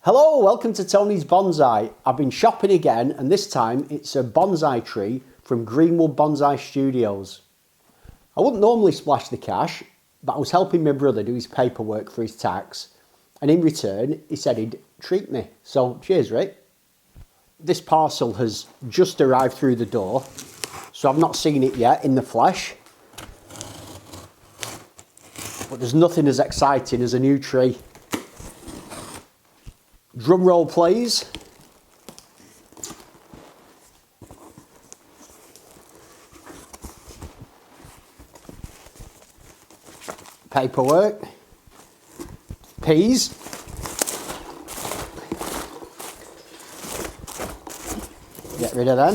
Hello, welcome to Tony's Bonsai. I've been shopping again and this time it's a bonsai tree from Greenwood Bonsai Studios. I wouldn't normally splash the cash, but I was helping my brother do his paperwork for his tax and in return he said he'd treat me. So cheers, Rick. This parcel has just arrived through the door, so I've not seen it yet in the flesh. But there's nothing as exciting as a new tree. Drum roll please. Paperwork. Peas. Get rid of them.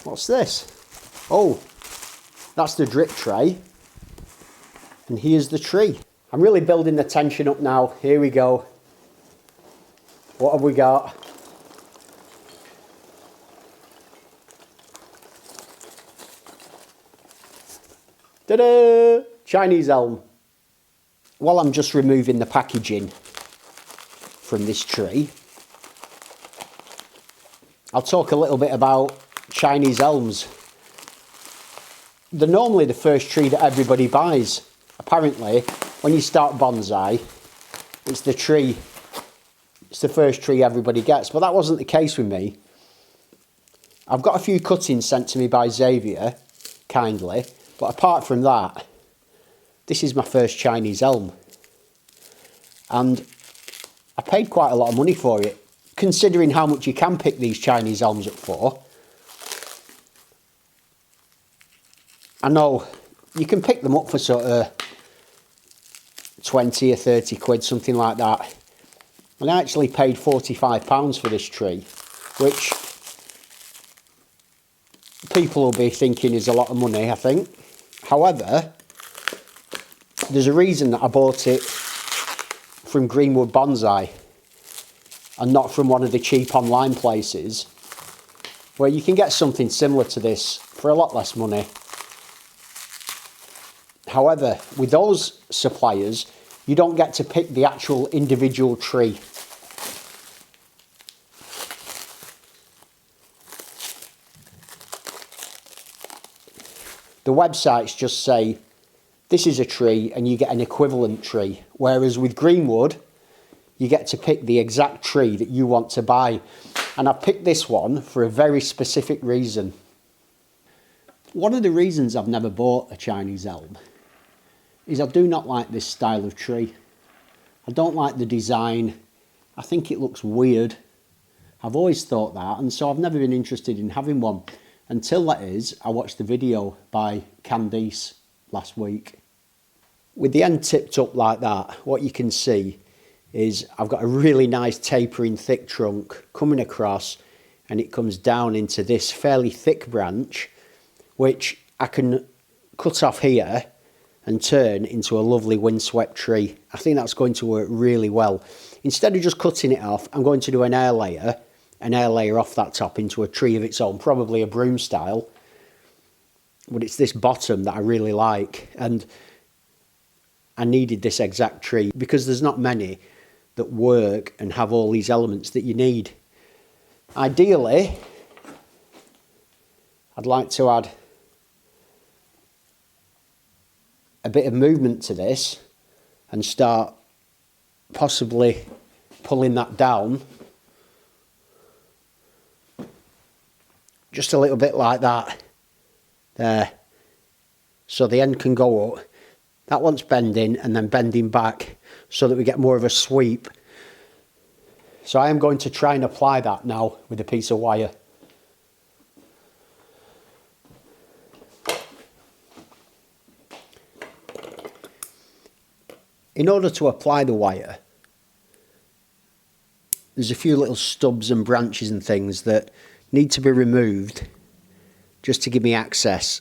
What's this? Oh, that's the drip tray. And here's the tree. I'm really building the tension up now. Here we go. What have we got? Ta-da! Chinese elm. While I'm just removing the packaging from this tree, I'll talk a little bit about Chinese elms. They're normally the first tree that everybody buys. Apparently, when you start bonsai, it's the first tree everybody gets. But that wasn't the case with me. I've got a few cuttings sent to me by Xavier, kindly. But apart from that, this is my first Chinese elm. And I paid quite a lot of money for it, considering how much you can pick these Chinese elms up for. I know you can pick them up for sort of 20 or 30 quid, something like that. And I actually paid £45 for this tree, which people will be thinking is a lot of money, I think. However, there's a reason that I bought it from Greenwood Bonsai and not from one of the cheap online places where you can get something similar to this for a lot less money. However, with those suppliers, you don't get to pick the actual individual tree. The websites just say, this is a tree and you get an equivalent tree. Whereas with Greenwood, you get to pick the exact tree that you want to buy. And I picked this one for a very specific reason. One of the reasons I've never bought a Chinese elm is I do not like this style of tree. I don't like the design. I think it looks weird. I've always thought that, and so I've never been interested in having one. Until that is, I watched the video by Candice last week. With the end tipped up like that, what you can see is I've got a really nice tapering thick trunk coming across, and it comes down into this fairly thick branch, which I can cut off here and turn into a lovely windswept tree. I think that's going to work really well. Instead of just cutting it off, I'm going to do an air layer off that top into a tree of its own, probably a broom style. But it's this bottom that I really like, and I needed this exact tree because there's not many that work and have all these elements that you need. Ideally, I'd like to add a bit of movement to this and start possibly pulling that down just a little bit like that there, so the end can go up. That one's bending and then bending back so that we get more of a sweep. So I am going to try and apply that now with a piece of wire. In order to apply the wire, there's a few little stubs and branches and things that need to be removed just to give me access.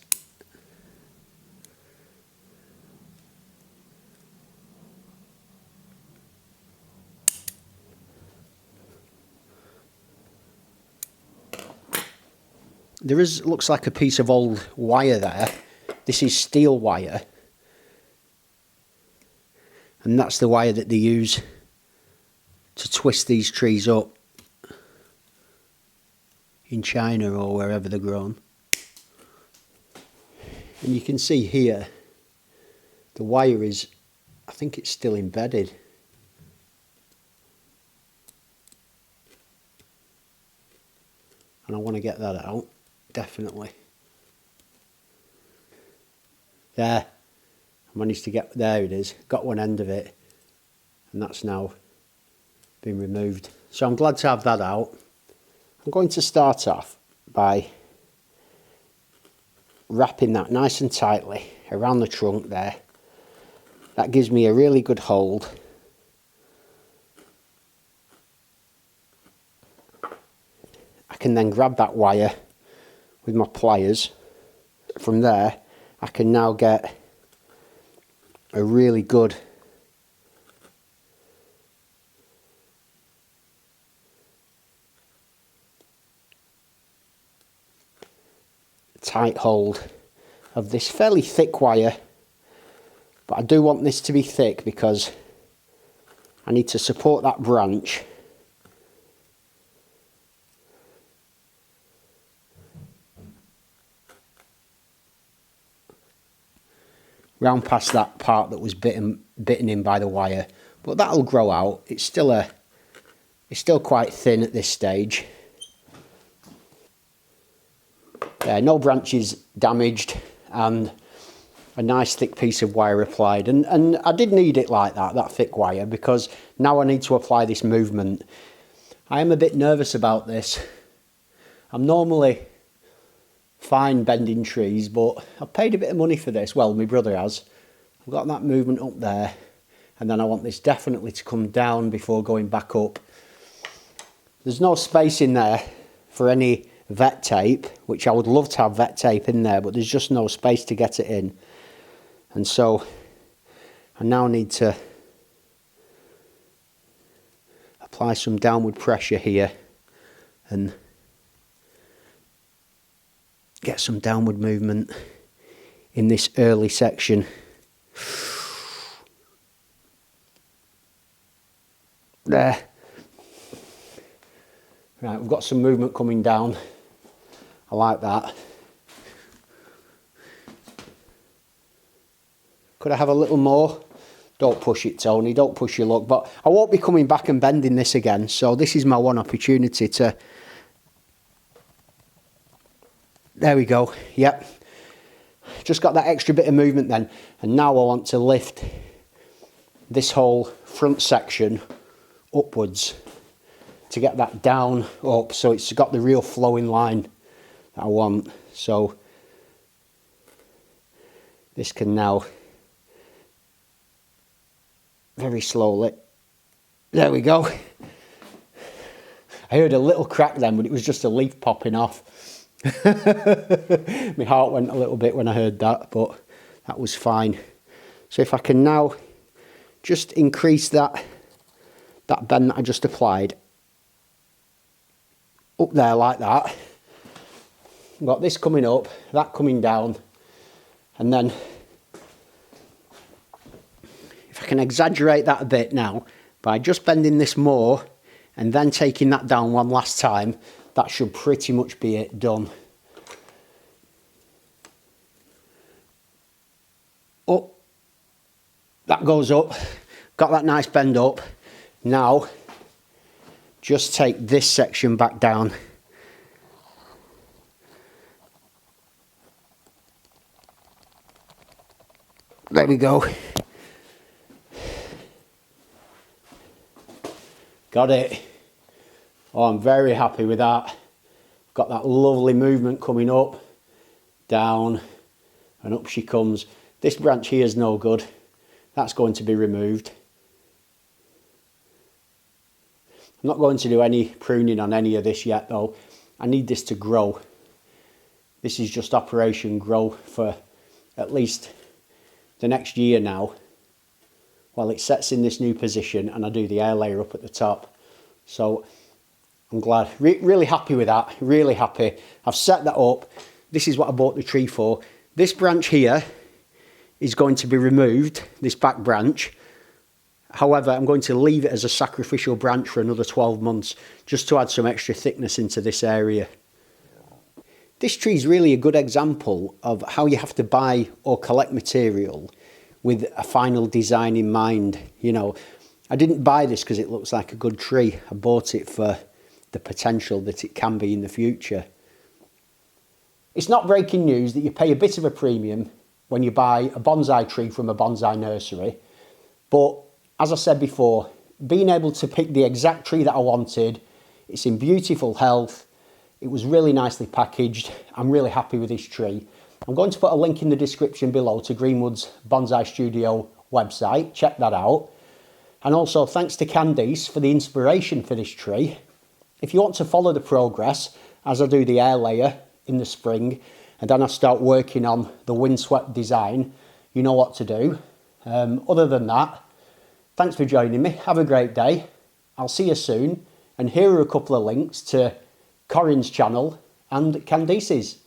There looks like a piece of old wire there. This is steel wire. And that's the wire that they use to twist these trees up in China or wherever they're grown. And you can see here, the wire is, I think it's still embedded. And I want to get that out, definitely. There, I managed to get, there it is, got one end of it, and that's now been removed. So I'm glad to have that out. I'm going to start off by wrapping that nice and tightly around the trunk there. That gives me a really good hold. I can then grab that wire with my pliers. From there, I can now get a really good tight hold of this fairly thick wire, but I do want this to be thick because I need to support that branch. Round past that part that was bitten in by the wire, but that'll grow out. It's still quite thin at this stage. No branches damaged, and a nice thick piece of wire applied. And I did need it like that thick wire, because now I need to apply this movement. I am a bit nervous about this. I'm normally fine bending trees, but I've paid a bit of money for this. Well, my brother has. I've got that movement up there, and then I want this definitely to come down before going back up. There's no space in there for any vet tape, which I would love to have vet tape in there, but there's just no space to get it in. And so I now need to apply some downward pressure here and get some downward movement in this early section. There. Right, we've got some movement coming down. I like that. Could I have a little more? Don't push it, Tony, don't push your luck. But I won't be coming back and bending this again, so this is my one opportunity to... There we go, yep. Just got that extra bit of movement then. And now I want to lift this whole front section upwards to get that down up, so it's got the real flowing line that I want. So this can now very slowly, there we go. I heard a little crack then, but it was just a leaf popping off. My heart went a little bit when I heard that, but that was fine. So if I can now just increase that bend that I just applied up there like that. I've got this coming up, that coming down, and then if I can exaggerate that a bit now by just bending this more and then taking that down one last time, that should pretty much be it done. Up, that goes up, got that nice bend up. Now just take this section back down. There we go. Got it. Oh, I'm very happy with that. Got that lovely movement coming up, down, and up she comes. This branch here is no good. That's going to be removed. I'm not going to do any pruning on any of this yet though. I need this to grow. This is just Operation Grow for at least the next year now, while it sets in this new position and I do the air layer up at the top. So I'm glad, really happy with that, really happy. I've set that up. This is what I bought the tree for. This branch here is going to be removed, this back branch, However, I'm going to leave it as a sacrificial branch for another 12 months, just to add some extra thickness into this area. This tree is really a good example of how you have to buy or collect material with a final design in mind. You know, I didn't buy this because it looks like a good tree. I bought it for the potential that it can be in the future. It's not breaking news that you pay a bit of a premium when you buy a bonsai tree from a bonsai nursery, but as I said before, being able to pick the exact tree that I wanted, it's in beautiful health, it was really nicely packaged, I'm really happy with this tree. I'm going to put a link in the description below to Greenwood's Bonsai Studio website, check that out. And also thanks to Candice for the inspiration for this tree. If you want to follow the progress, as I do the air layer in the spring, and then I start working on the windswept design, you know what to do. Other than that, thanks for joining me. Have a great day. I'll see you soon. And here are a couple of links to Corinne's channel and Candice's.